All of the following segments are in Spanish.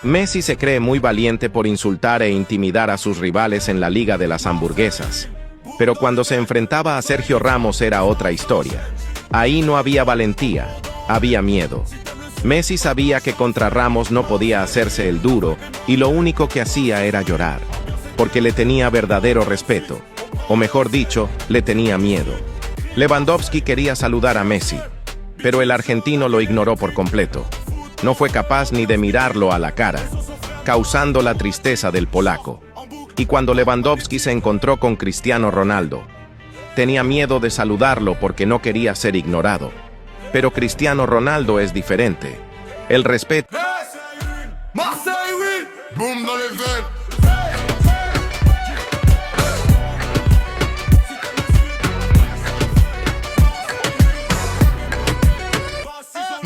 Messi se cree muy valiente por insultar e intimidar a sus rivales en la Liga de las Hamburguesas. Pero cuando se enfrentaba a Sergio Ramos era otra historia. Ahí no había valentía, había miedo. Messi sabía que contra Ramos no podía hacerse el duro y lo único que hacía era llorar, porque le tenía verdadero respeto, o mejor dicho, le tenía miedo. Lewandowski quería saludar a Messi, pero el argentino lo ignoró por completo. No fue capaz ni de mirarlo a la cara, causando la tristeza del polaco. Y cuando Lewandowski se encontró con Cristiano Ronaldo, tenía miedo de saludarlo porque no quería ser ignorado. Pero Cristiano Ronaldo es diferente. El respeto.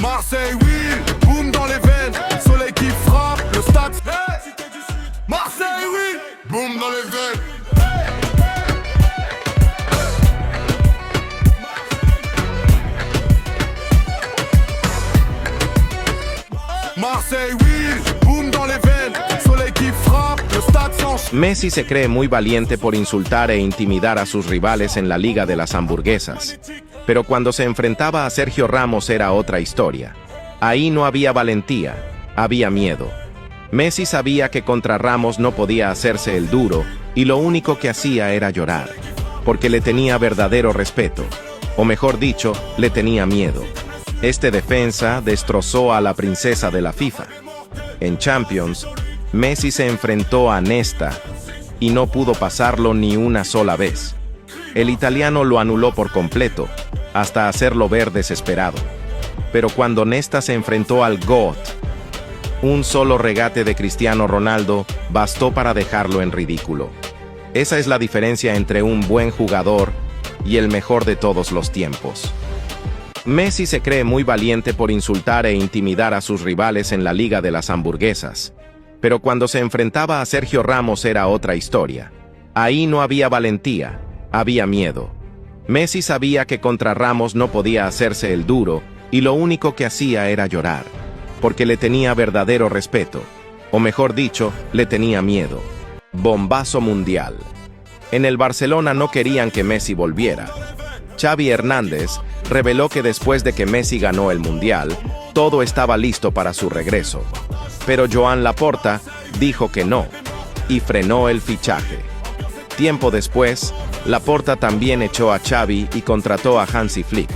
Marseille, oui, boum dans les veines, soleil qui frappe, le stade. Marseille, oui, boum dans les veines. Marseille, oui, boum dans les veines, soleil qui frappe, le stade s'enchaîne. Messi se cree muy valiente por insultar e intimidar a sus rivales en la Liga de las Hamburguesas. Pero cuando se enfrentaba a Sergio Ramos era otra historia. Ahí no había valentía, había miedo. Messi sabía que contra Ramos no podía hacerse el duro y lo único que hacía era llorar, porque le tenía verdadero respeto, o mejor dicho, le tenía miedo. Este defensa destrozó a la princesa de la FIFA. En Champions, Messi se enfrentó a Nesta y no pudo pasarlo ni una sola vez. El italiano lo anuló por completo, hasta hacerlo ver desesperado. Pero cuando Nesta se enfrentó al GOAT, un solo regate de Cristiano Ronaldo bastó para dejarlo en ridículo. Esa es la diferencia entre un buen jugador y el mejor de todos los tiempos. Messi se cree muy valiente por insultar e intimidar a sus rivales en la Liga de las Hamburguesas. Pero cuando se enfrentaba a Sergio Ramos era otra historia. Ahí no había valentía, había miedo. Messi sabía que contra Ramos no podía hacerse el duro y lo único que hacía era llorar, porque le tenía verdadero respeto, o mejor dicho, le tenía miedo. Bombazo mundial. En el Barcelona no querían que Messi volviera. Xavi Hernández reveló que después de que Messi ganó el Mundial, todo estaba listo para su regreso. Pero Joan Laporta dijo que no, y frenó el fichaje. Tiempo después, Laporta también echó a Xavi y contrató a Hansi Flick.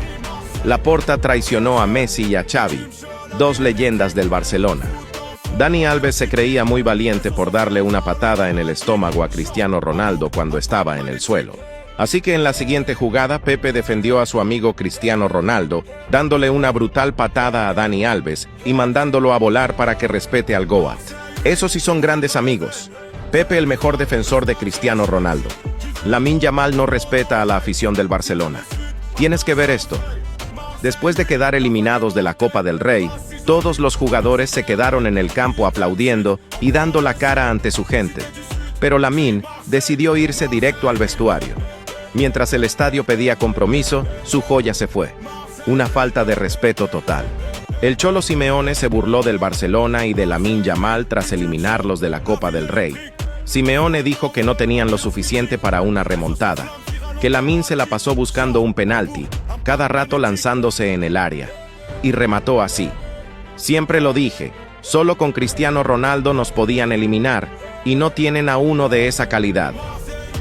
Laporta traicionó a Messi y a Xavi, dos leyendas del Barcelona. Dani Alves se creía muy valiente por darle una patada en el estómago a Cristiano Ronaldo cuando estaba en el suelo. Así que en la siguiente jugada, Pepe defendió a su amigo Cristiano Ronaldo, dándole una brutal patada a Dani Alves y mandándolo a volar para que respete al GOAT. Esos sí son grandes amigos. Pepe, el mejor defensor de Cristiano Ronaldo. Lamine Yamal no respeta a la afición del Barcelona. Tienes que ver esto. Después de quedar eliminados de la Copa del Rey, todos los jugadores se quedaron en el campo aplaudiendo y dando la cara ante su gente. Pero Lamine decidió irse directo al vestuario. Mientras el estadio pedía compromiso, su joya se fue. Una falta de respeto total. El Cholo Simeone se burló del Barcelona y de Lamine Yamal tras eliminarlos de la Copa del Rey. Simeone dijo que no tenían lo suficiente para una remontada, que Lamine se la pasó buscando un penalti, cada rato lanzándose en el área, y remató así. Siempre lo dije, solo con Cristiano Ronaldo nos podían eliminar, y no tienen a uno de esa calidad.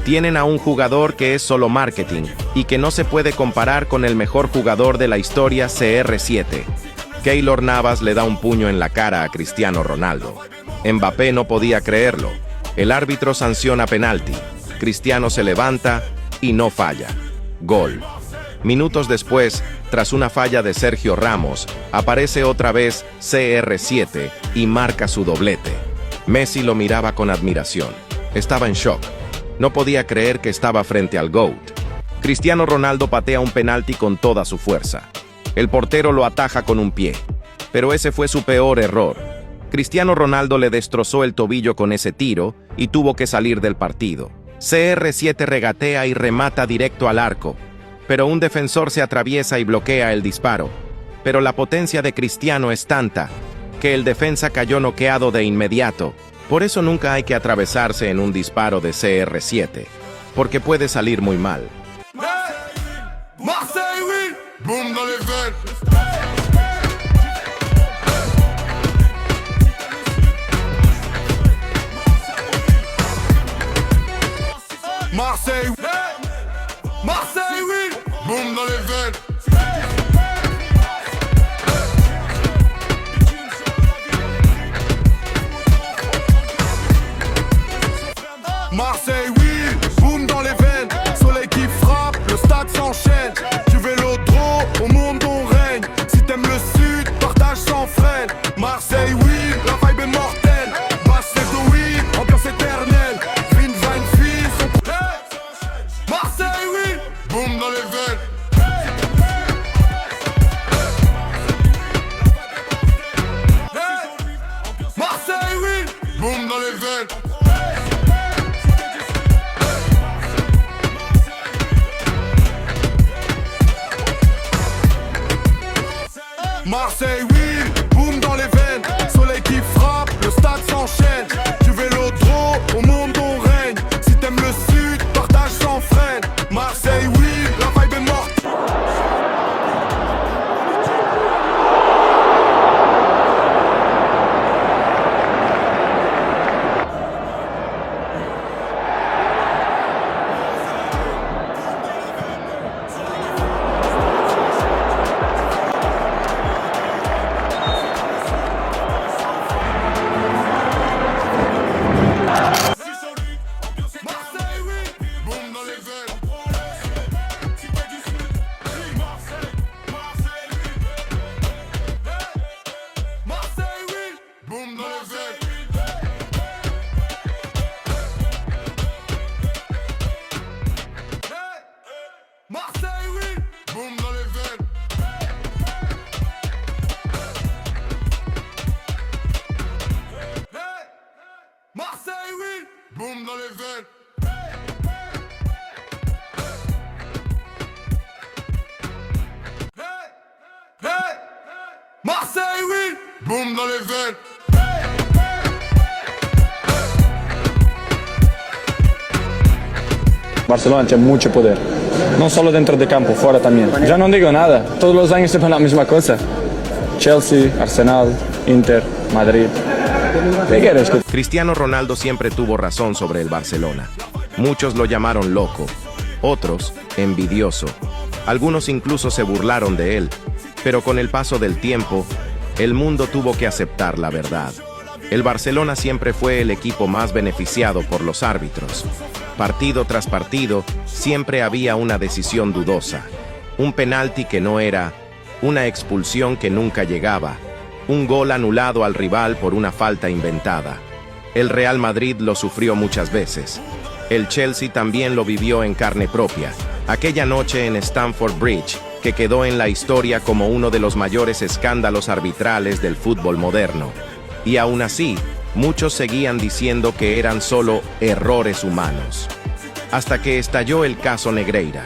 Tienen a un jugador que es solo marketing, y que no se puede comparar con el mejor jugador de la historia, CR7. Keylor Navas le da un puño en la cara a Cristiano Ronaldo. Mbappé no podía creerlo. El árbitro sanciona penalti. Cristiano se levanta y no falla. Gol. Minutos después, tras una falla de Sergio Ramos, aparece otra vez CR7 y marca su doblete. Messi lo miraba con admiración. Estaba en shock. No podía creer que estaba frente al GOAT. Cristiano Ronaldo patea un penalti con toda su fuerza. El portero lo ataja con un pie. Pero ese fue su peor error. Cristiano Ronaldo le destrozó el tobillo con ese tiro y tuvo que salir del partido. CR7 regatea y remata directo al arco, pero un defensor se atraviesa y bloquea el disparo. Pero la potencia de Cristiano es tanta que el defensa cayó noqueado de inmediato. Por eso nunca hay que atravesarse en un disparo de CR7, porque puede salir muy mal. Marseille, oui, boum dans les veines. Marseille, Marseille, oui, boum dans les veines. Marseille, oui, boum dans les veines. Soleil qui frappe, le stade s'enchaîne. Du vélodrome, au monde on règne. Si t'aimes le sud, partage sans freine. Marseille, oui, la vibe est mortelle. Basse de oui, ambiance éternelle. Vine, vine, fille, son... Marseille, oui, boum dans les veines. Marseille, oui, boum dans les veines. Marseille, oui, boum dans les veines. Soleil qui frappe, le stade s'enchaîne. Du vélodrome, au monde on règne. Si t'aimes le sud, partage sans freine. Marseille, oui, la vibe est morte. Marseille, oui, boum dans les veines. Marseille, oui, boum dans les veines. Marseille, oui, boum dans les veines. Barcelona tiene mucho poder, no solo dentro de campo, fuera también. Ya no digo nada, todos los años se ven la misma cosa. Chelsea, Arsenal, Inter, Madrid. ¿Qué quieres? Cristiano Ronaldo siempre tuvo razón sobre el Barcelona. Muchos lo llamaron loco, otros envidioso. Algunos incluso se burlaron de él. Pero con el paso del tiempo, el mundo tuvo que aceptar la verdad. El Barcelona siempre fue el equipo más beneficiado por los árbitros. Partido tras partido, siempre había una decisión dudosa. Un penalti que no era, una expulsión que nunca llegaba, un gol anulado al rival por una falta inventada. El Real Madrid lo sufrió muchas veces. El Chelsea también lo vivió en carne propia. Aquella noche en Stamford Bridge, que quedó en la historia como uno de los mayores escándalos arbitrales del fútbol moderno. Y aún así, muchos seguían diciendo que eran solo errores humanos. Hasta que estalló el caso Negreira.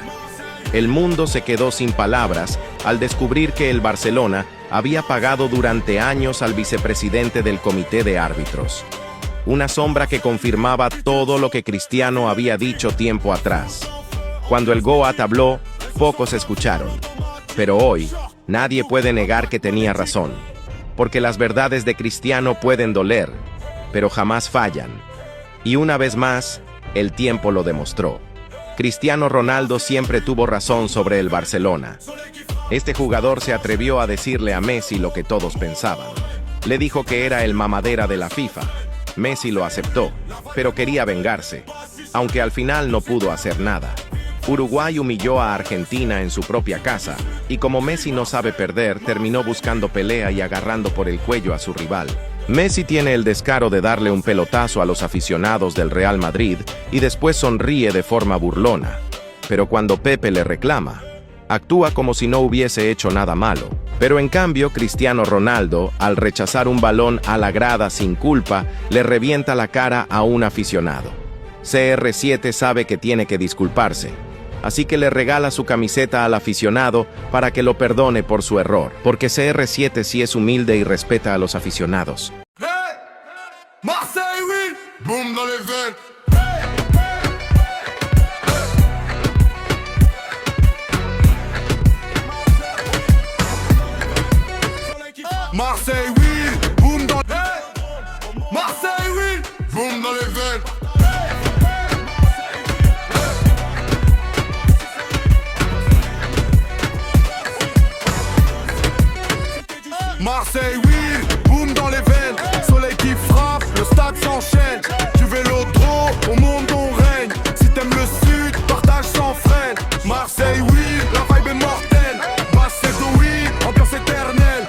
El mundo se quedó sin palabras al descubrir que el Barcelona había pagado durante años al vicepresidente del comité de árbitros. Una sombra que confirmaba todo lo que Cristiano había dicho tiempo atrás. Cuando el Goat habló, pocos escucharon. Pero hoy, nadie puede negar que tenía razón. Porque las verdades de Cristiano pueden doler, pero jamás fallan. Y una vez más, el tiempo lo demostró. Cristiano Ronaldo siempre tuvo razón sobre el Barcelona. Este jugador se atrevió a decirle a Messi lo que todos pensaban. Le dijo que era el mamadera de la FIFA. Messi lo aceptó, pero quería vengarse, aunque al final no pudo hacer nada. Uruguay humilló a Argentina en su propia casa, y como Messi no sabe perder, terminó buscando pelea y agarrando por el cuello a su rival. Messi tiene el descaro de darle un pelotazo a los aficionados del Real Madrid y después sonríe de forma burlona. Pero cuando Pepe le reclama, actúa como si no hubiese hecho nada malo. Pero en cambio, Cristiano Ronaldo, al rechazar un balón a la grada sin culpa, le revienta la cara a un aficionado. CR7 sabe que tiene que disculparse, así que le regala su camiseta al aficionado para que lo perdone por su error, porque CR7 sí es humilde y respeta a los aficionados. Hey, Marseille, oui, boum dans les veines. Marseille, oui, boum dans Marseille, oui, boum dans les veines. Marseille, oui, boum dans les veines. Soleil qui frappe, le stade s'enchaîne. Du vélodrome, au monde on règne. Si t'aimes le sud, partage sans freine. Marseille, oui, la vibe est mortelle. Bassetto, oui, ambiance éternelle.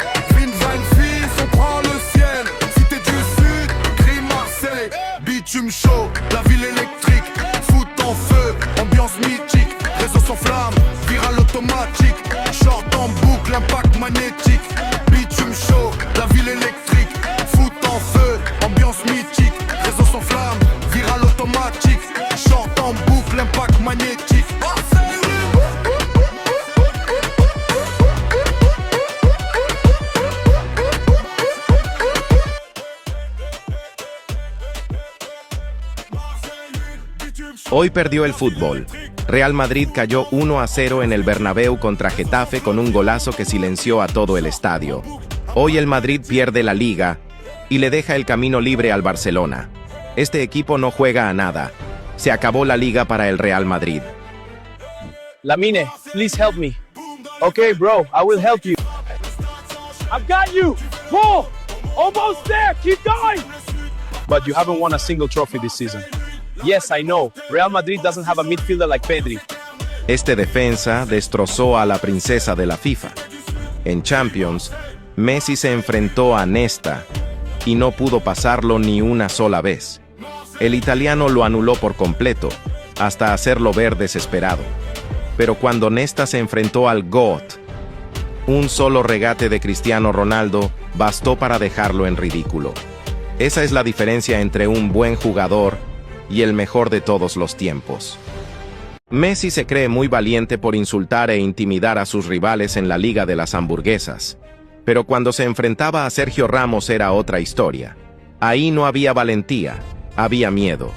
On prend le ciel, si t'es du sud, crie Marseille. Bitume chaud, la ville électrique, foot en feu, ambiance mythique. Réseau sans flamme, viral automatique. Short en boucle, impact magnétique. Bitume chaud, la ville électrique, foot en feu, ambiance mythique. Réseau sans flamme, viral automatique. Short en boucle, impact magnétique. Marseille, oui. Hoy perdió el fútbol. Real Madrid cayó 1-0 en el Bernabéu contra Getafe con un golazo que silenció a todo el estadio. Hoy el Madrid pierde la Liga y le deja el camino libre al Barcelona. Este equipo no juega a nada. Se acabó la Liga para el Real Madrid. Lamine, please help me. Okay, bro, I will help you. I've got you. Whoa, almost there. Keep going. But you haven't won a single trophy this season. Yes, I know. Real Madrid doesn't have a midfielder like Pedri. Este defensa destrozó a la princesa de la FIFA. En Champions, Messi se enfrentó a Nesta y no pudo pasarlo ni una sola vez. El italiano lo anuló por completo, hasta hacerlo ver desesperado. Pero cuando Nesta se enfrentó al GOAT, un solo regate de Cristiano Ronaldo bastó para dejarlo en ridículo. Esa es la diferencia entre un buen jugador y el mejor de todos los tiempos. Messi se cree muy valiente por insultar e intimidar a sus rivales en la Liga de las Hamburguesas, pero cuando se enfrentaba a Sergio Ramos era otra historia. Ahí no había valentía, había miedo.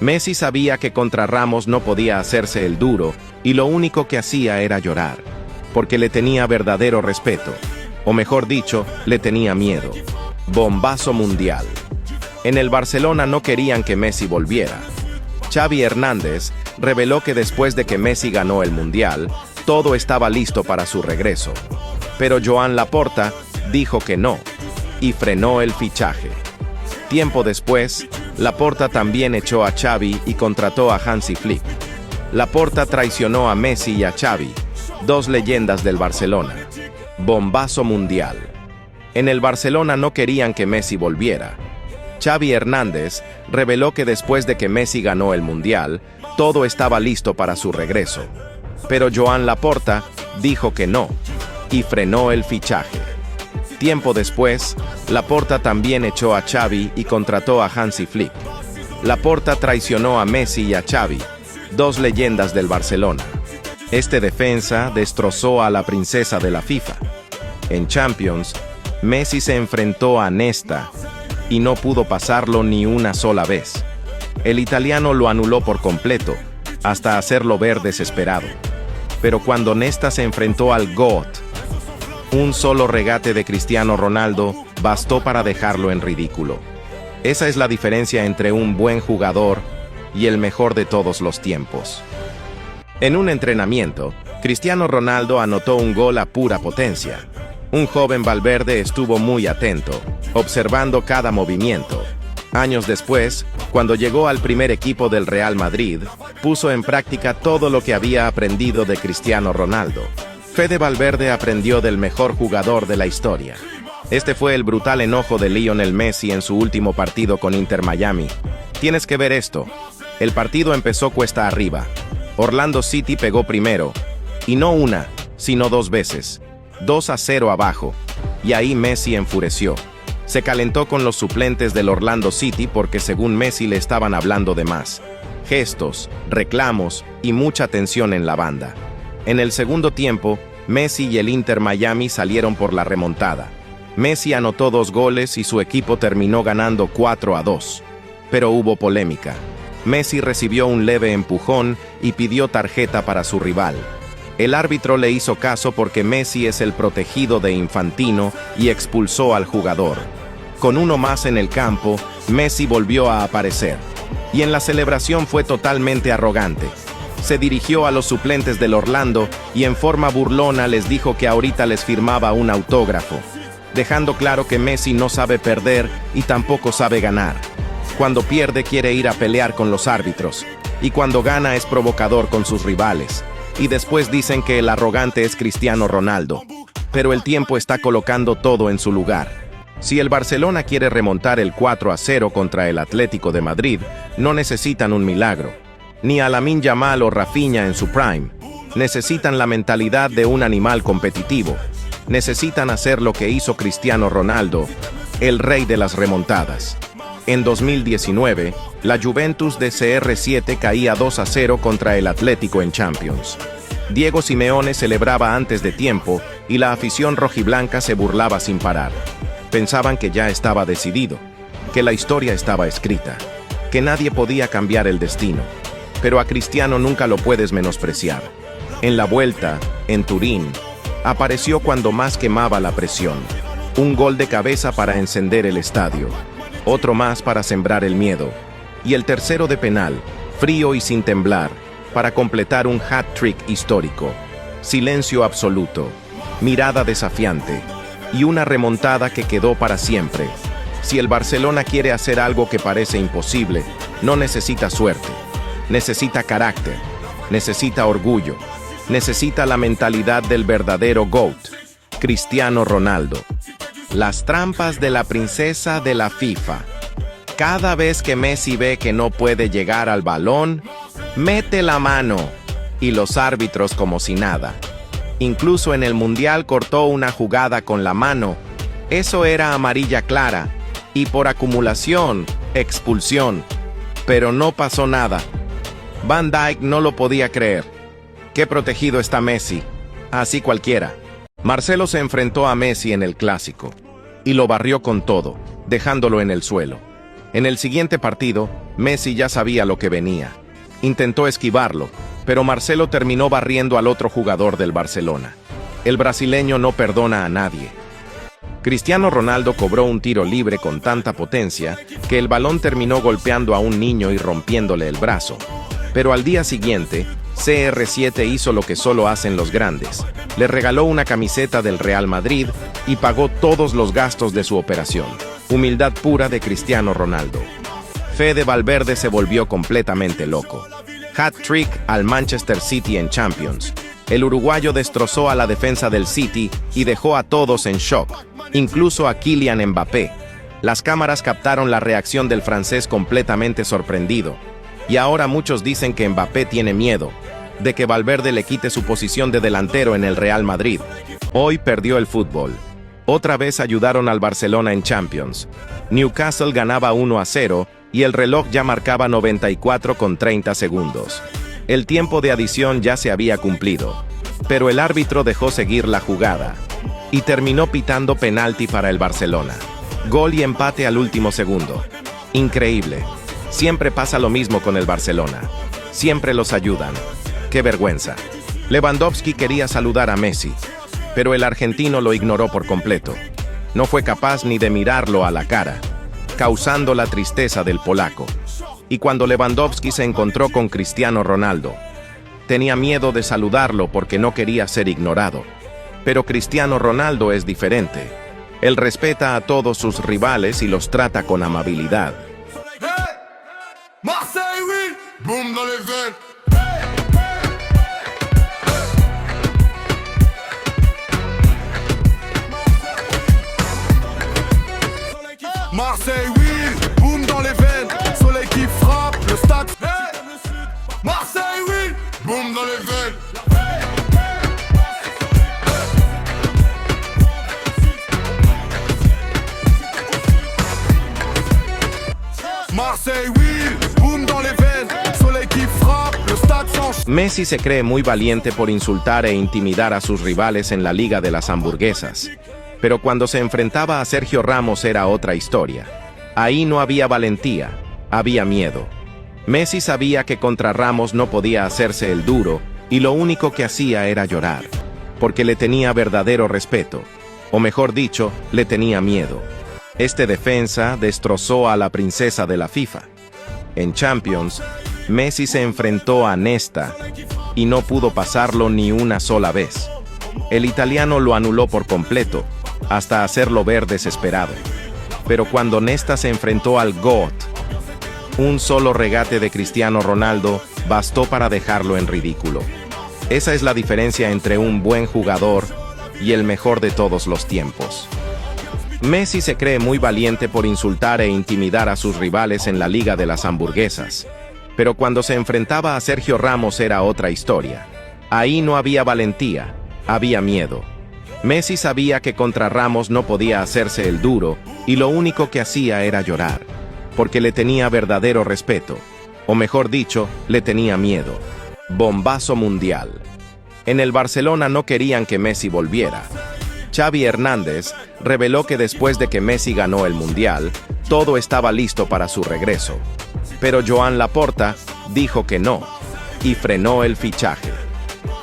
Messi sabía que contra Ramos no podía hacerse el duro y lo único que hacía era llorar, porque le tenía verdadero respeto, o mejor dicho, le tenía miedo. Bombazo mundial. En el Barcelona no querían que Messi volviera. Xavi Hernández reveló que después de que Messi ganó el Mundial, todo estaba listo para su regreso. Pero Joan Laporta dijo que no, y frenó el fichaje. Tiempo después, Laporta también echó a Xavi y contrató a Hansi Flick. Laporta traicionó a Messi y a Xavi, dos leyendas del Barcelona. Bombazo mundial. En el Barcelona no querían que Messi volviera. Xavi Hernández reveló que después de que Messi ganó el Mundial, todo estaba listo para su regreso. Pero Joan Laporta dijo que no, y frenó el fichaje. Tiempo después, Laporta también echó a Xavi y contrató a Hansi Flick. Laporta traicionó a Messi y a Xavi, dos leyendas del Barcelona. Este defensa destrozó a la princesa de la FIFA. En Champions, Messi se enfrentó a Nesta y no pudo pasarlo ni una sola vez. El italiano lo anuló por completo, hasta hacerlo ver desesperado. Pero cuando Nesta se enfrentó al GOAT, un solo regate de Cristiano Ronaldo bastó para dejarlo en ridículo. Esa es la diferencia entre un buen jugador y el mejor de todos los tiempos. En un entrenamiento, Cristiano Ronaldo anotó un gol a pura potencia. Un joven Valverde estuvo muy atento, observando cada movimiento. Años después, cuando llegó al primer equipo del Real Madrid, puso en práctica todo lo que había aprendido de Cristiano Ronaldo. Fede Valverde aprendió del mejor jugador de la historia. Este fue el brutal enojo de Lionel Messi en su último partido con Inter Miami. Tienes que ver esto. El partido empezó cuesta arriba. Orlando City pegó primero, y no una, sino dos veces. 2-0 abajo, y ahí Messi enfureció. Se calentó con los suplentes del Orlando City porque según Messi le estaban hablando de más. gestos, reclamos y mucha tensión en la banda. En el segundo tiempo, Messi y el Inter Miami salieron por la remontada. Messi anotó 2 goles y su equipo terminó ganando 4-2. Pero hubo polémica. Messi recibió un leve empujón y pidió tarjeta para su rival. El árbitro le hizo caso porque Messi es el protegido de Infantino y expulsó al jugador. Con uno más en el campo, Messi volvió a aparecer. Y en la celebración fue totalmente arrogante. Se dirigió a los suplentes del Orlando y en forma burlona les dijo que ahorita les firmaba un autógrafo, dejando claro que Messi no sabe perder y tampoco sabe ganar. Cuando pierde quiere ir a pelear con los árbitros, y cuando gana es provocador con sus rivales. Y después dicen que el arrogante es Cristiano Ronaldo. Pero el tiempo está colocando todo en su lugar. Si el Barcelona quiere remontar el 4-0 contra el Atlético de Madrid, no necesitan un milagro. Ni a Lamine Yamal o Rafinha en su prime. Necesitan la mentalidad de un animal competitivo. Necesitan hacer lo que hizo Cristiano Ronaldo, el rey de las remontadas. En 2019, la Juventus de CR7 caía 2-0 contra el Atlético en Champions. Diego Simeone celebraba antes de tiempo y la afición rojiblanca se burlaba sin parar. Pensaban que ya estaba decidido, que la historia estaba escrita, que nadie podía cambiar el destino. Pero a Cristiano nunca lo puedes menospreciar. En la vuelta, en Turín, apareció cuando más quemaba la presión. Un gol de cabeza para encender el estadio. Otro más para sembrar el miedo. Y el tercero de penal, frío y sin temblar, para completar un hat-trick histórico. Silencio absoluto, mirada desafiante y una remontada que quedó para siempre. Si el Barcelona quiere hacer algo que parece imposible, no necesita suerte. Necesita carácter, necesita orgullo, necesita la mentalidad del verdadero GOAT, Cristiano Ronaldo. Las trampas de la princesa de la FIFA. Cada vez que Messi ve que no puede llegar al balón, mete la mano, y los árbitros como si nada. Incluso en el Mundial cortó una jugada con la mano. Eso era amarilla clara, y por acumulación, expulsión. Pero no pasó nada. Van Dijk no lo podía creer. Qué protegido está Messi. Así cualquiera. Marcelo se enfrentó a Messi en el Clásico y lo barrió con todo, dejándolo en el suelo. En el siguiente partido, Messi ya sabía lo que venía. Intentó esquivarlo, pero Marcelo terminó barriendo al otro jugador del Barcelona. El brasileño no perdona a nadie. Cristiano Ronaldo cobró un tiro libre con tanta potencia que el balón terminó golpeando a un niño y rompiéndole el brazo. Pero al día siguiente, CR7 hizo lo que solo hacen los grandes. Le regaló una camiseta del Real Madrid y pagó todos los gastos de su operación. Humildad pura de Cristiano Ronaldo. Fede Valverde se volvió completamente loco. Hat-trick al Manchester City en Champions. El uruguayo destrozó a la defensa del City y dejó a todos en shock, incluso a Kylian Mbappé. Las cámaras captaron la reacción del francés completamente sorprendido. Y ahora muchos dicen que Mbappé tiene miedo de que Valverde le quite su posición de delantero en el Real Madrid. Hoy perdió el fútbol. Otra vez ayudaron al Barcelona en Champions. Newcastle ganaba 1-0 y el reloj ya marcaba 94,30 segundos. El tiempo de adición ya se había cumplido, pero el árbitro dejó seguir la jugada y terminó pitando penalti para el Barcelona. Gol y empate al último segundo. Increíble. Siempre pasa lo mismo con el Barcelona. Siempre los ayudan. ¡Qué vergüenza! Lewandowski quería saludar a Messi, pero el argentino lo ignoró por completo. No fue capaz ni de mirarlo a la cara, causando la tristeza del polaco. Y cuando Lewandowski se encontró con Cristiano Ronaldo, tenía miedo de saludarlo porque no quería ser ignorado. Pero Cristiano Ronaldo es diferente. Él respeta a todos sus rivales y los trata con amabilidad. Marseille, oui, boum dans les veines. Marseille, oui, boum dans les veines. Soleil qui frappe, le stade. Marseille, oui, boum dans les veines. Marseille, oui, boum dans les veines. Soleil Messi se cree muy valiente por insultar e intimidar a sus rivales en la Liga de las Hamburguesas, pero cuando se enfrentaba a Sergio Ramos era otra historia. Ahí no había valentía, había miedo. Messi sabía que contra Ramos no podía hacerse el duro y lo único que hacía era llorar, porque le tenía verdadero respeto, o mejor dicho, le tenía miedo. Este defensa destrozó a la princesa de la FIFA. En Champions, Messi se enfrentó a Nesta y no pudo pasarlo ni una sola vez. El italiano lo anuló por completo, hasta hacerlo ver desesperado. Pero cuando Nesta se enfrentó al GOAT, un solo regate de Cristiano Ronaldo bastó para dejarlo en ridículo. Esa es la diferencia entre un buen jugador y el mejor de todos los tiempos. Messi se cree muy valiente por insultar e intimidar a sus rivales en la Liga de las Hamburguesas, pero cuando se enfrentaba a Sergio Ramos era otra historia. Ahí no había valentía, había miedo. Messi sabía que contra Ramos no podía hacerse el duro y lo único que hacía era llorar, porque le tenía verdadero respeto, o mejor dicho, le tenía miedo. Bombazo mundial. En el Barcelona no querían que Messi volviera. Xavi Hernández reveló que después de que Messi ganó el Mundial, todo estaba listo para su regreso. Pero Joan Laporta dijo que no, y frenó el fichaje.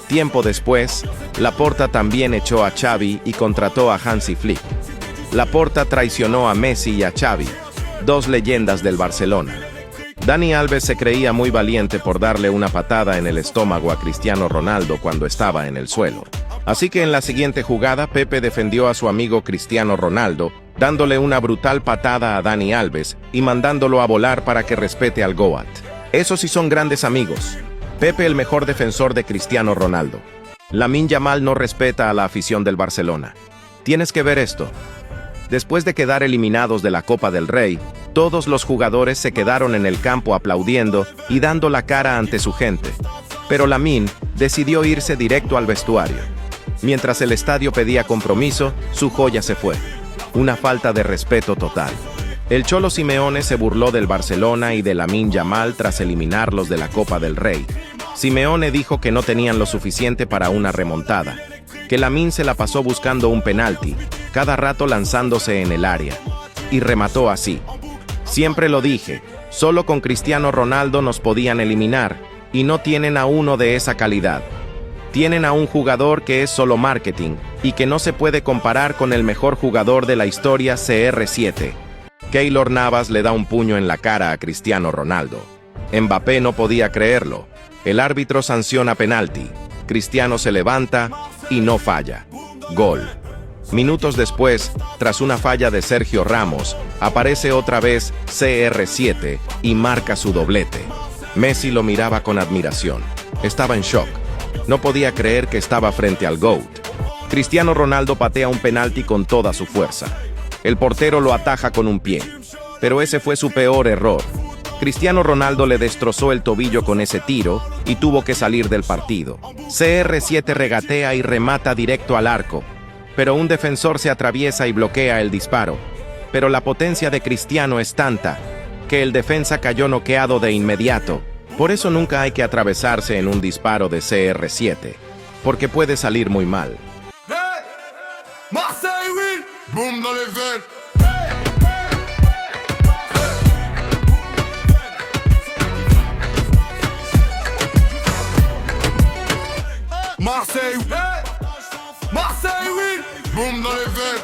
Tiempo después, Laporta también echó a Xavi y contrató a Hansi Flick. Laporta traicionó a Messi y a Xavi, dos leyendas del Barcelona. Dani Alves se creía muy valiente por darle una patada en el estómago a Cristiano Ronaldo cuando estaba en el suelo. Así que en la siguiente jugada, Pepe defendió a su amigo Cristiano Ronaldo, dándole una brutal patada a Dani Alves y mandándolo a volar para que respete al GOAT. Esos sí son grandes amigos. Pepe, el mejor defensor de Cristiano Ronaldo. Lamine Yamal no respeta a la afición del Barcelona. Tienes que ver esto. Después de quedar eliminados de la Copa del Rey, todos los jugadores se quedaron en el campo aplaudiendo y dando la cara ante su gente. Pero Lamine decidió irse directo al vestuario. Mientras el estadio pedía compromiso, su joya se fue. Una falta de respeto total. El Cholo Simeone se burló del Barcelona y de Lamine Yamal tras eliminarlos de la Copa del Rey. Simeone dijo que no tenían lo suficiente para una remontada, que Lamine se la pasó buscando un penalti, cada rato lanzándose en el área, y remató así. Siempre lo dije, solo con Cristiano Ronaldo nos podían eliminar, y no tienen a uno de esa calidad. Tienen a un jugador que es solo marketing, y que no se puede comparar con el mejor jugador de la historia, CR7. Keylor Navas le da un puño en la cara a Cristiano Ronaldo. Mbappé no podía creerlo. El árbitro sanciona penalti. Cristiano se levanta y no falla. Gol. Minutos después, tras una falla de Sergio Ramos, aparece otra vez CR7 y marca su doblete. Messi lo miraba con admiración. Estaba en shock. No podía creer que estaba frente al GOAT. Cristiano Ronaldo patea un penalti con toda su fuerza. El portero lo ataja con un pie. Pero ese fue su peor error. Cristiano Ronaldo le destrozó el tobillo con ese tiro y tuvo que salir del partido. CR7 regatea y remata directo al arco, pero un defensor se atraviesa y bloquea el disparo. Pero la potencia de Cristiano es tanta que el defensa cayó noqueado de inmediato. Por eso nunca hay que atravesarse en un disparo de CR7, porque puede salir muy mal. Hey, Marseille, oui, boum dans les veines. Marseille, hey, Marseille, oui, boum dans les veines.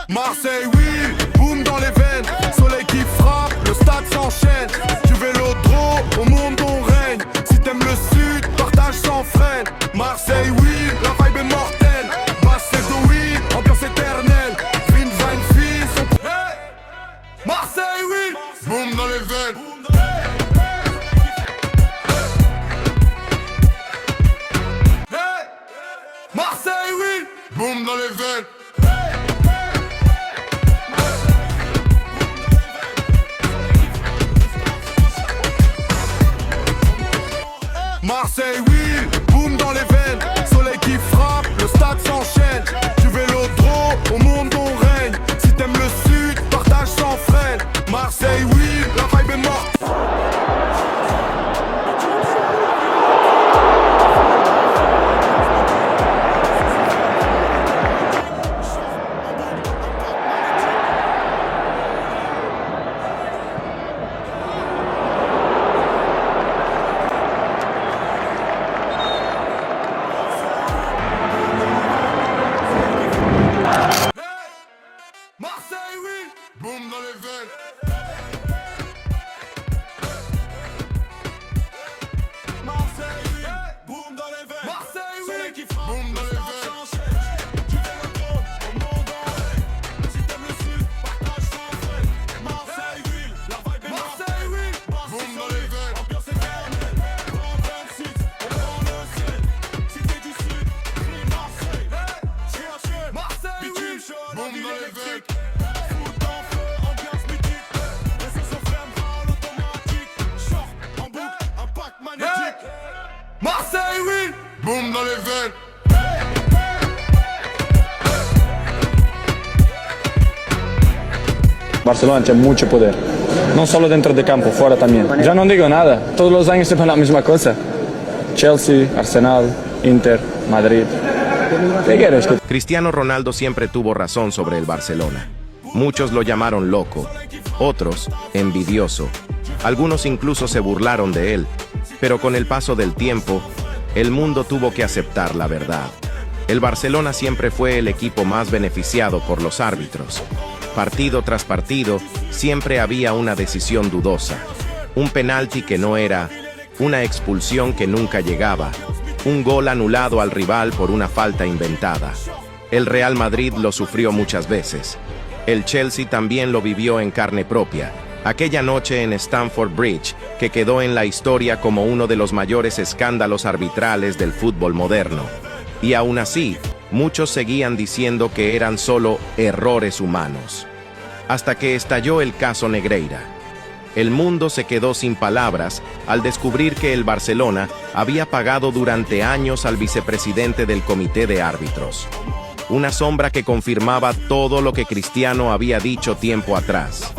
Marseille, oui, boum dans les veines. Soleil qui frappe, le stade s'enchaîne. Du vélodrome au monde on règne. Si t'aimes le sud, partage sans freine. Marseille, oui, la vibe est mortelle. Macedo, oui, ambiance éternelle. Vin, Van, fils, on... Hey, Marseille, oui, boum dans les veines. Hey, Marseille, oui, boum dans les veines. Marseille, oui, boum dans les veines. Soleil qui frappe, le stade s'enchaîne. Du vélodrome au monde on rêve. Marseille, oui, boum dans les veines. Barcelona tiene mucho poder, no solo dentro de campo, fuera también. Ya no digo nada, todos los años se pone la misma cosa. Chelsea, Arsenal, Inter, Madrid. ¿Qué quieres? Cristiano Ronaldo siempre tuvo razón sobre el Barcelona. Muchos lo llamaron loco, otros envidioso. Algunos incluso se burlaron de él, pero con el paso del tiempo, el mundo tuvo que aceptar la verdad. El Barcelona siempre fue el equipo más beneficiado por los árbitros. Partido tras partido, siempre había una decisión dudosa. Un penalti que no era, una expulsión que nunca llegaba, un gol anulado al rival por una falta inventada. El Real Madrid lo sufrió muchas veces. El Chelsea también lo vivió en carne propia. Aquella noche en Stamford Bridge, que quedó en la historia como uno de los mayores escándalos arbitrales del fútbol moderno. Y aún así, muchos seguían diciendo que eran solo errores humanos. Hasta que estalló el caso Negreira. El mundo se quedó sin palabras al descubrir que el Barcelona había pagado durante años al vicepresidente del comité de árbitros. Una sombra que confirmaba todo lo que Cristiano había dicho tiempo atrás.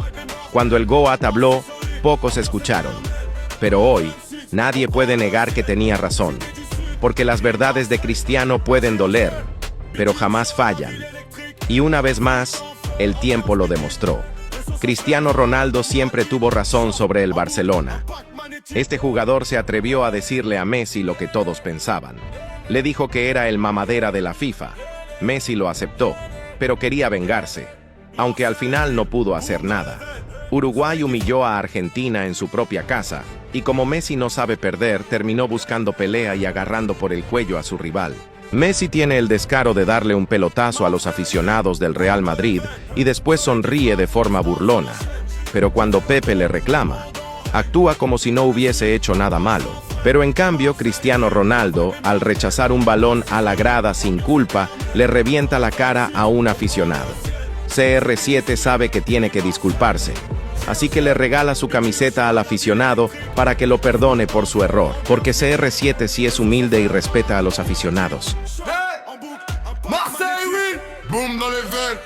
Cuando el GOAT habló, pocos escucharon. Pero hoy, nadie puede negar que tenía razón. Porque las verdades de Cristiano pueden doler, pero jamás fallan. Y una vez más, el tiempo lo demostró. Cristiano Ronaldo siempre tuvo razón sobre el Barcelona. Este jugador se atrevió a decirle a Messi lo que todos pensaban. Le dijo que era el mamadera de la FIFA. Messi lo aceptó, pero quería vengarse, aunque al final no pudo hacer nada. Uruguay humilló a Argentina en su propia casa, y como Messi no sabe perder, terminó buscando pelea y agarrando por el cuello a su rival. Messi tiene el descaro de darle un pelotazo a los aficionados del Real Madrid y después sonríe de forma burlona. Pero cuando Pepe le reclama, actúa como si no hubiese hecho nada malo. Pero en cambio, Cristiano Ronaldo, al rechazar un balón a la grada sin culpa, le revienta la cara a un aficionado. CR7 sabe que tiene que disculparse, así que le regala su camiseta al aficionado para que lo perdone por su error, porque CR7 sí es humilde y respeta a los aficionados. Marseille, oui, boum dans les veines.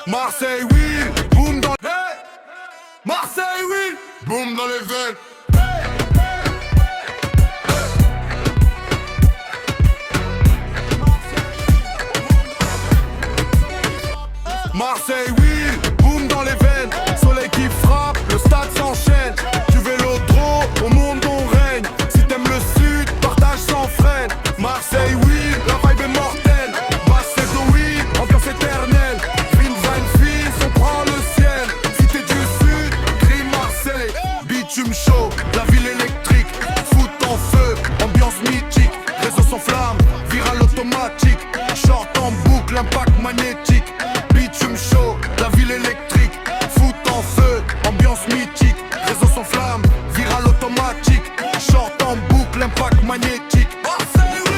Marseille, oui, boum dans les veines. Marseille, oui, boum dans les veines. Marseille, oui, boum dans les veines. Soleil qui frappe, le stade s'enchaîne. Du vélodrome, au monde on règne. Si t'aimes le sud, partage sans freine. Marseille, oui, la vibe est mortelle. Bassetto, oui, ambiance éternelle. Vine, fils, on prend le ciel. Si t'es du sud, crie Marseille. Bitume chaud, la ville électrique. Foot en feu, ambiance mythique. Réseau sans flamme, viral automatique. Short en boucle, impact magnétique. Bitume chaud, la ville électrique. Foot en feu, ambiance mythique. Réseau sans flamme, viral automatique. Short en boucle, impact magnétique. Marseille, oui.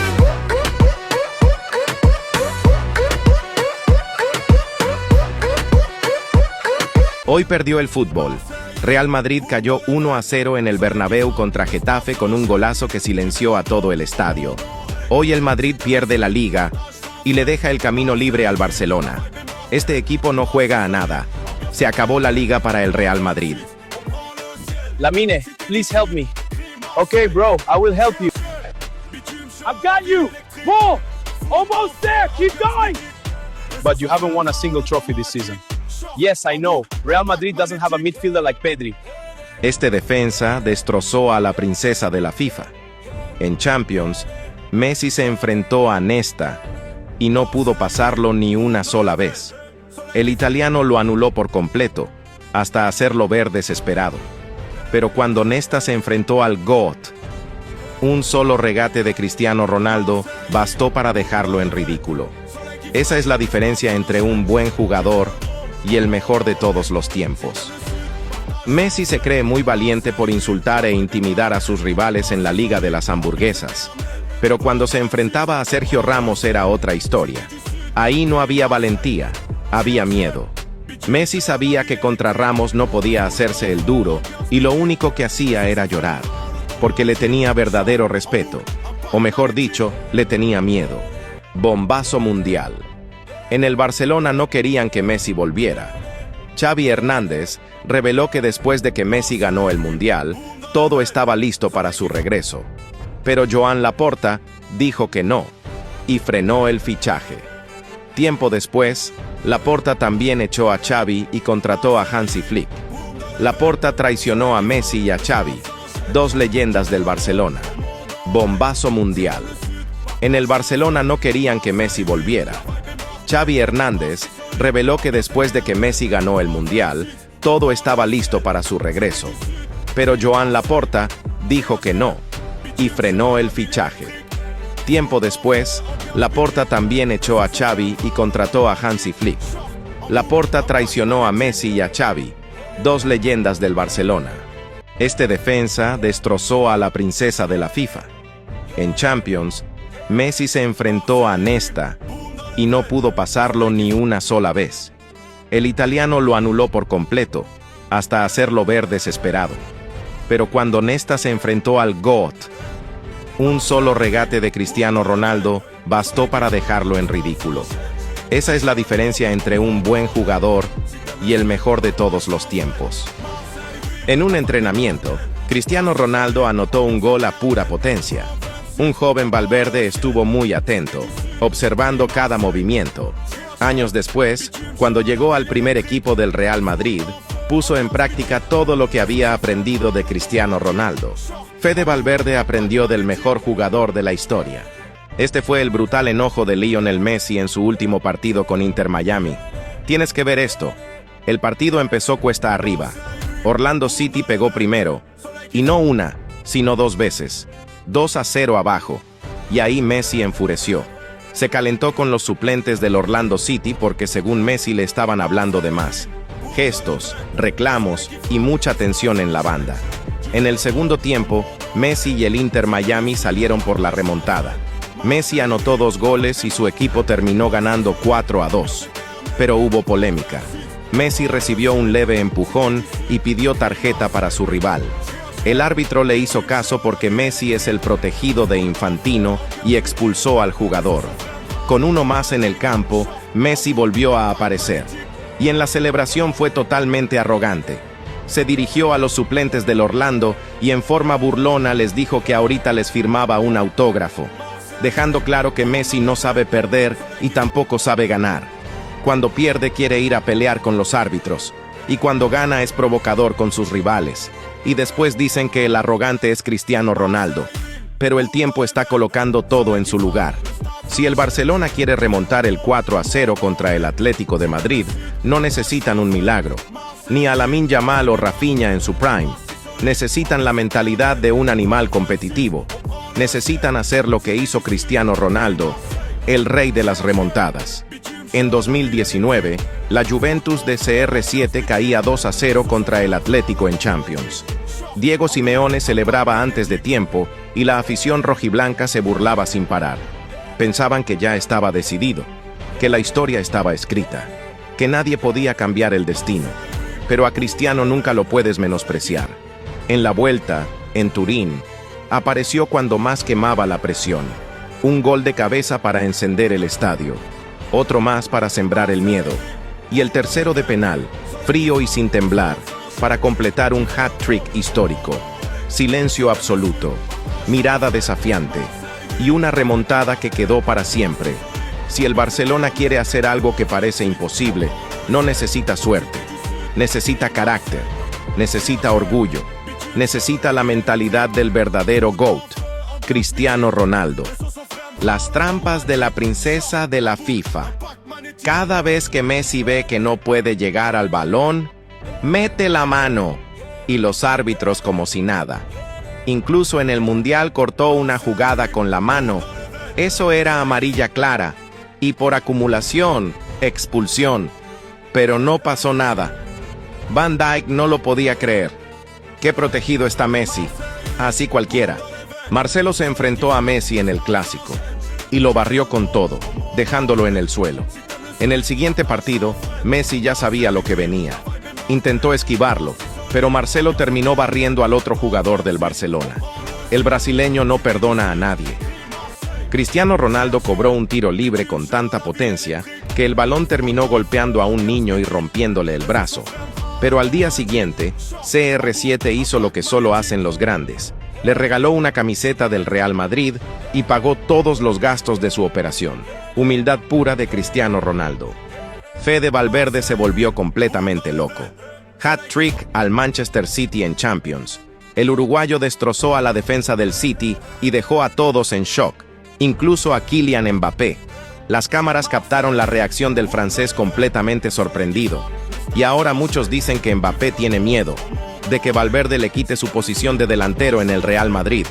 Hoy perdió el fútbol. Real Madrid cayó 1-0 en el Bernabéu contra Getafe con un golazo que silenció a todo el estadio. Hoy el Madrid pierde la Liga y le deja el camino libre al Barcelona. Este equipo no juega a nada. Se acabó la Liga para el Real Madrid. Lamine, please help me. Okay, bro, I will help you. I've got you. Ball. Almost there. Keep going. But you haven't won a single trophy this season. Yes, I know. Real Madrid doesn't have a midfielder like Pedri. Este defensa destrozó a la princesa de la FIFA. En Champions, Messi se enfrentó a Nesta y no pudo pasarlo ni una sola vez. El italiano lo anuló por completo, hasta hacerlo ver desesperado. Pero cuando Nesta se enfrentó al GOAT, un solo regate de Cristiano Ronaldo bastó para dejarlo en ridículo. Esa es la diferencia entre un buen jugador y el mejor de todos los tiempos. Messi se cree muy valiente por insultar e intimidar a sus rivales en la Liga de las Hamburguesas. Pero cuando se enfrentaba a Sergio Ramos era otra historia. Ahí no había valentía, Había miedo. Messi sabía que contra Ramos no podía hacerse el duro y lo único que hacía era llorar, porque le tenía verdadero respeto, o mejor dicho, le tenía miedo. Bombazo mundial. En el Barcelona no querían que Messi volviera. Xavi Hernández reveló que después de que Messi ganó el Mundial, todo estaba listo para su regreso. Pero Joan Laporta dijo que no, y frenó el fichaje. Tiempo después, Laporta también echó a Xavi y contrató a Hansi Flick. Laporta traicionó a Messi y a Xavi, dos leyendas del Barcelona. Bombazo mundial. En el Barcelona no querían que Messi volviera. Xavi Hernández reveló que después de que Messi ganó el Mundial, todo estaba listo para su regreso. Pero Joan Laporta dijo que no, y frenó el fichaje. Tiempo después, Laporta también echó a Xavi y contrató a Hansi Flick. Laporta traicionó a Messi y a Xavi, dos leyendas del Barcelona. Este defensa destrozó a la princesa de la FIFA. En Champions, Messi se enfrentó a Nesta y no pudo pasarlo ni una sola vez. El italiano lo anuló por completo, hasta hacerlo ver desesperado. Pero cuando Nesta se enfrentó al GOAT, un solo regate de Cristiano Ronaldo bastó para dejarlo en ridículo. Esa es la diferencia entre un buen jugador y el mejor de todos los tiempos. En un entrenamiento, Cristiano Ronaldo anotó un gol a pura potencia. Un joven Valverde estuvo muy atento, observando cada movimiento. Años después, cuando llegó al primer equipo del Real Madrid, puso en práctica todo lo que había aprendido de Cristiano Ronaldo. Fede Valverde aprendió del mejor jugador de la historia. Este fue el brutal enojo de Lionel Messi en su último partido con Inter Miami. Tienes que ver esto. El partido empezó cuesta arriba. Orlando City pegó primero, y no una, sino dos veces. 2-0 abajo, y ahí Messi enfureció. Se calentó con los suplentes del Orlando City porque según Messi le estaban hablando de más. Gestos, reclamos y mucha tensión en la banda. En el segundo tiempo, Messi y el Inter Miami salieron por la remontada. Messi anotó 2 goles y su equipo terminó ganando 4-2. Pero hubo polémica. Messi recibió un leve empujón y pidió tarjeta para su rival. El árbitro le hizo caso porque Messi es el protegido de Infantino y expulsó al jugador. Con uno más en el campo, Messi volvió a aparecer. Y en la celebración fue totalmente arrogante. Se dirigió a los suplentes del Orlando y en forma burlona les dijo que ahorita les firmaba un autógrafo, dejando claro que Messi no sabe perder y tampoco sabe ganar. Cuando pierde quiere ir a pelear con los árbitros, y cuando gana es provocador con sus rivales. Y después dicen que el arrogante es Cristiano Ronaldo. Pero el tiempo está colocando todo en su lugar. Si el Barcelona quiere remontar el 4-0 contra el Atlético de Madrid, no necesitan un milagro. Ni a Lamine Yamal o Rafinha en su prime. Necesitan la mentalidad de un animal competitivo. Necesitan hacer lo que hizo Cristiano Ronaldo, el rey de las remontadas. En 2019, la Juventus de CR7 caía 2-0 contra el Atlético en Champions. Diego Simeone celebraba antes de tiempo y la afición rojiblanca se burlaba sin parar. Pensaban que ya estaba decidido, que la historia estaba escrita, que nadie podía cambiar el destino. Pero a Cristiano nunca lo puedes menospreciar. En la vuelta, en Turín, apareció cuando más quemaba la presión. Un gol de cabeza para encender el estadio. Otro más para sembrar el miedo, y el tercero de penal, frío y sin temblar, para completar un hat-trick histórico. Silencio absoluto, mirada desafiante, y una remontada que quedó para siempre. Si el Barcelona quiere hacer algo que parece imposible, no necesita suerte, necesita carácter, necesita orgullo, necesita la mentalidad del verdadero GOAT, Cristiano Ronaldo. Las trampas de la princesa de la FIFA. Cada vez que Messi ve que no puede llegar al balón, mete la mano, y los árbitros como si nada. Incluso en el Mundial cortó una jugada con la mano. Eso era amarilla clara, y por acumulación, expulsión. Pero no pasó nada. Van Dijk no lo podía creer. Qué protegido está Messi. Así cualquiera. Marcelo se enfrentó a Messi en el Clásico y lo barrió con todo, dejándolo en el suelo. En el siguiente partido, Messi ya sabía lo que venía. Intentó esquivarlo, pero Marcelo terminó barriendo al otro jugador del Barcelona. El brasileño no perdona a nadie. Cristiano Ronaldo cobró un tiro libre con tanta potencia que el balón terminó golpeando a un niño y rompiéndole el brazo. Pero al día siguiente, CR7 hizo lo que solo hacen los grandes. Le regaló una camiseta del Real Madrid y pagó todos los gastos de su operación. Humildad pura de Cristiano Ronaldo. Fede Valverde se volvió completamente loco. Hat-trick al Manchester City en Champions. El uruguayo destrozó a la defensa del City y dejó a todos en shock, incluso a Kylian Mbappé. Las cámaras captaron la reacción del francés completamente sorprendido. Y ahora muchos dicen que Mbappé tiene miedo de que Valverde le quite su posición de delantero en el Real Madrid.